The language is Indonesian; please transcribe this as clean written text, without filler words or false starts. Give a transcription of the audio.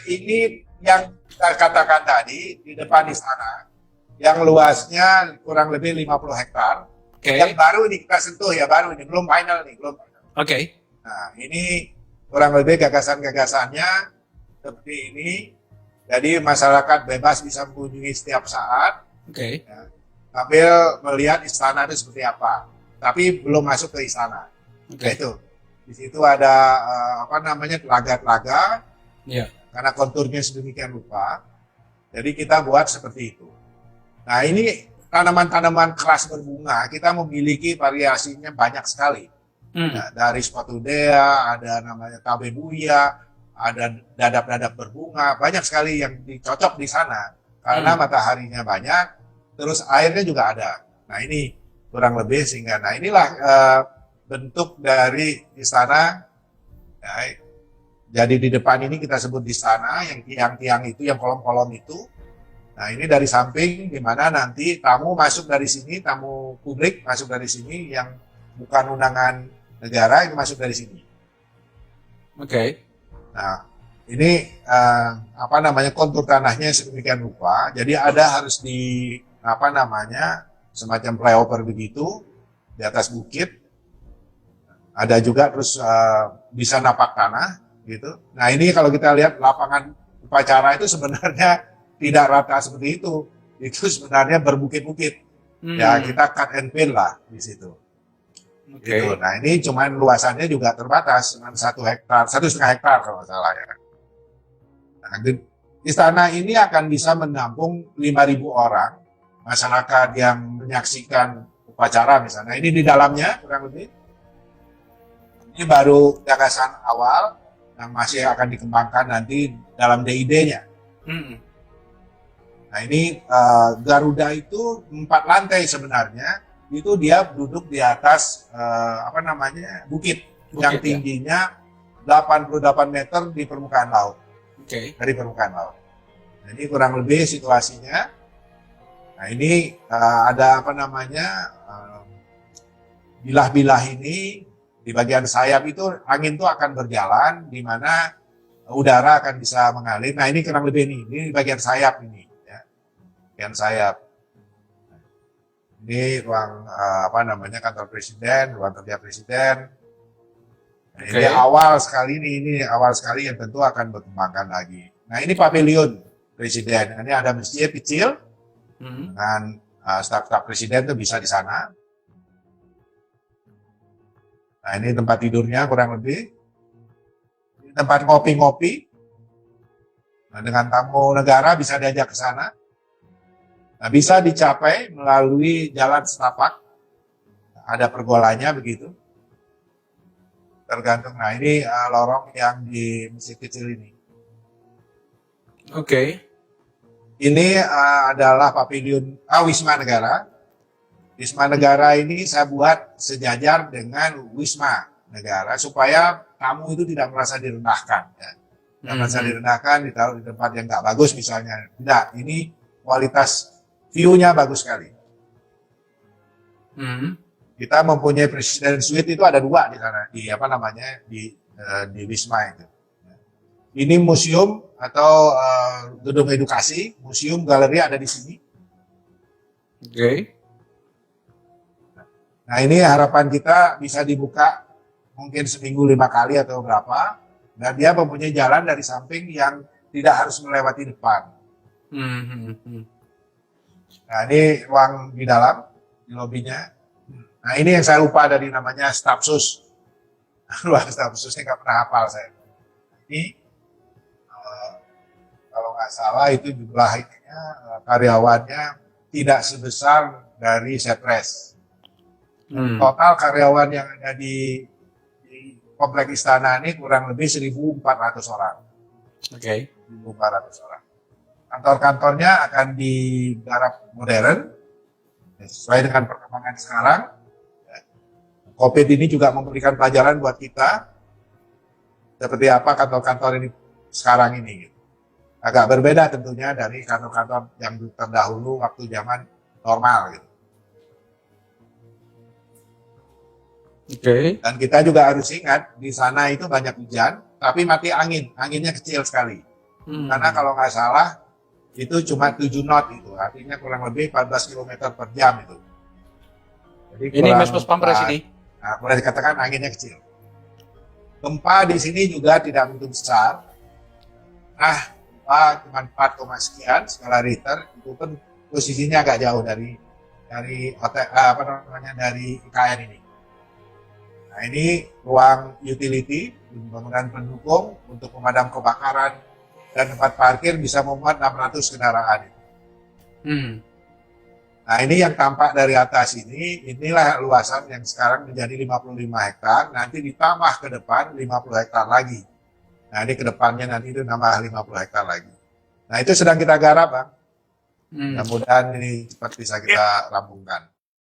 ini yang kita katakan tadi di depan istana, yang luasnya kurang lebih 50 hektar. Oke. Yang baru ini kita sentuh ya, baru ini, belum final nih, belum final. Oke. Nah, ini kurang lebih gagasan-gagasannya seperti ini. Jadi masyarakat bebas bisa mengunjungi setiap saat, Oke. ya, sambil melihat istana itu seperti apa. Tapi belum masuk ke istana. Oke. Nah, itu. Di situ ada telaga-telaga, Ya. karena konturnya sedemikian rupa. Jadi kita buat seperti itu. Nah, ini tanaman-tanaman keras berbunga, kita memiliki variasinya banyak sekali. Nah, dari spatudea, ada namanya tabebuya, ada dadap-dadap berbunga, banyak sekali yang dicocok di sana. Karena mataharinya banyak, terus airnya juga ada. Nah, ini kurang lebih sehingga, nah inilah bentuk dari istana. Ya, jadi di depan ini kita sebut istana, yang tiang-tiang itu, yang kolom-kolom itu. Nah, ini dari samping, di mana nanti tamu masuk dari sini, tamu publik masuk dari sini, yang bukan undangan negara itu masuk dari sini. Oke. Nah, ini kontur tanahnya sedemikian rupa. Jadi ada harus di semacam flyover begitu di atas bukit. Ada juga terus bisa napak tanah gitu. Nah, ini kalau kita lihat lapangan upacara itu sebenarnya tidak rata seperti itu. Itu sebenarnya berbukit-bukit. Ya, kita cut and fill lah di situ. Oke. Gitu. Nah, ini cuman luasannya juga terbatas, cuma 1,5 hektar kalau nggak salah ya. Nah, istana ini akan bisa menampung 5.000 orang masyarakat yang menyaksikan upacara misalnya. Ini di dalamnya kurang lebih. Ini baru gagasan awal yang masih akan dikembangkan nanti dalam DID-nya. Nah, ini Garuda itu 4 lantai sebenarnya. Itu dia duduk di atas bukit yang tingginya 88 meter di permukaan laut. Dari permukaan laut. Nah, ini kurang lebih situasinya. Nah, ini ada bilah-bilah ini di bagian sayap itu angin itu akan berjalan di mana udara akan bisa mengalir. Nah, ini kurang lebih ini bagian sayap ini ya. Bagian sayap. Ini ruang kantor presiden, ruang kerja presiden. Nah, ini awal sekali ini awal sekali yang tentu akan berkembangkan lagi. Nah, ini pavilion presiden. Ini ada masjid kecil dengan staf-staf presiden itu bisa di sana. Nah, ini tempat tidurnya kurang lebih. Ini tempat ngopi-ngopi. Nah, dengan tamu negara bisa diajak ke sana. Nah, bisa dicapai melalui jalan setapak. Ada pergolanya begitu. Tergantung. Nah, ini lorong yang di masjid kecil ini. Oke. Ini adalah pavilion Wisma Negara. Wisma Negara ini saya buat sejajar dengan Wisma Negara supaya tamu itu tidak merasa direndahkan. Ya. Tidak merasa direndahkan, ditaruh di tempat yang nggak bagus misalnya. Tidak, ini kualitas view-nya bagus sekali. Kita mempunyai Presiden Suite itu ada 2 di sana, di Wisma itu. Ini museum atau gedung edukasi, museum galeri ada di sini. Oke. Nah, ini harapan kita bisa dibuka mungkin seminggu 5 kali atau berapa, dan dia mempunyai jalan dari samping yang tidak harus melewati depan. Nah, ini ruang di dalam, di lobinya. Nah, ini yang saya lupa dari namanya stafsus. Ruang stafsusnya nggak pernah hafal saya. Ini kalau nggak salah itu jumlah karyawannya tidak sebesar dari Setres. Total karyawan yang ada di komplek istana ini kurang lebih 1.400 orang. Oke. 1.400 orang. Kantor-kantornya akan digarap modern, sesuai dengan perkembangan sekarang. COVID ini juga memberikan pelajaran buat kita, seperti apa kantor-kantor ini sekarang ini. Agak berbeda tentunya dari kantor-kantor yang terdahulu waktu zaman normal. Oke. Dan kita juga harus ingat, di sana itu banyak hujan, tapi mati angin, anginnya kecil sekali. Karena kalau nggak salah itu cuma 7 knot itu, artinya kurang lebih 14 km per jam itu. Jadi Ini Mesmos Pampres ini. Nah, boleh dikatakan anginnya kecil. Gempa di sini juga tidak begitu besar. Nah, gempa cuma 4, sekian skala Richter, itu pun posisinya agak jauh dari dari IKN ini. Nah, ini ruang utility, bangunan pendukung untuk pemadam kebakaran dan tempat parkir bisa memuat 600 kendaraan. Nah, ini yang tampak dari atas ini, inilah luasan yang sekarang menjadi 55 hektar, nanti ditambah ke depan 50 hektar lagi. Nah, ini ke depannya nanti itu nambah 50 hektar lagi. Nah, itu sedang kita garap, Bang. Mudah-mudahan ini cepat bisa kita rampungkan.